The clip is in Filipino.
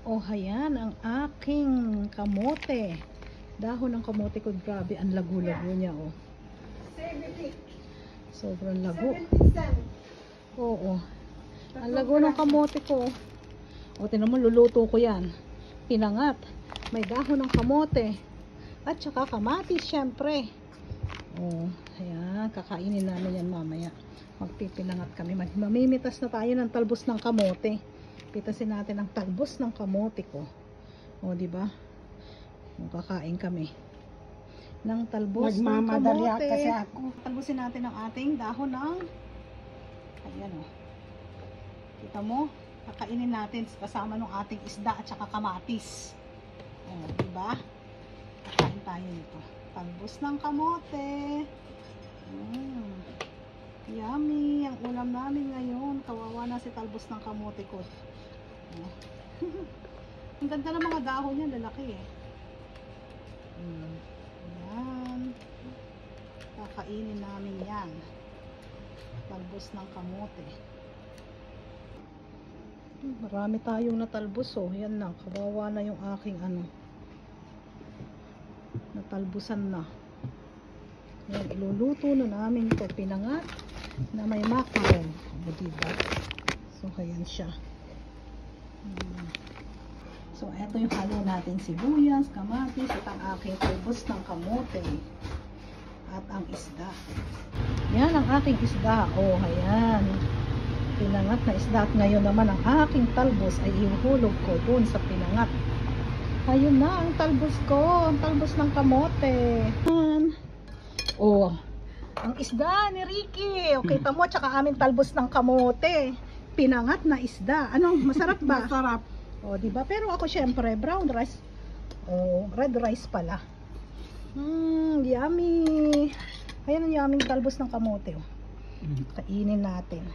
Oh, ayan ang aking kamote. Dahon ng kamote ko, grabe, ang lago-lago niya, oh. Sobrang lago. Oo. Ang lago ng kamote ko. O, tingnan mo, luluto ko yan. Pinangat. May dahon ng kamote. At saka kamatis, syempre. O, ayan. Kakainin namin yan mamaya. Magpipinangat kami. Mamimitas na tayo ng talbos ng kamote. Pitasin natin ang talbos ng kamote ko. O, diba? O, kakain kami ng talbos ng kamote. Kasi ako. Talbosin natin ang ating dahon ng ayan, o. Kita mo? Kakainin natin kasama ng ating isda at saka kamatis. O, diba? Kakain tayo nito. Talbos ng kamote. Yummy. Ang ulam namin ngayon. Kawawa na si talbos ng kamote ko. Ang ganda ng mga dahon niya. Lalaki eh. Ayan. Kakainin namin yan. Talbos ng kamote. Marami tayong natalbos, oh. Yan na. Kawawa na yung aking ano. Natalbusan na. Ayan. Iluluto na namin to. Pinangat na may mackerel. Diba? So, ayan siya. So, eto yung halo natin sibuyas, kamatis, at ang aking talbos ng kamote. At ang isda. Yan ang aking isda. Oh, ayan. Pinangat na isda. At ngayon naman ang aking talbos ay ihuhulog ko dun sa pinangat. Ayun na ang talbos ko. Ang talbos ng kamote. Ayan. Oh, ang isda ni Ricky. Okay, tamo, tsaka aming talbos ng kamote. Pinangat na isda. Ano, masarap ba? Masarap. O, diba? Pero ako syempre, brown rice. O, red rice pala. Yummy. Ayan ang yummy talbos ng kamote. Oh. Kainin natin.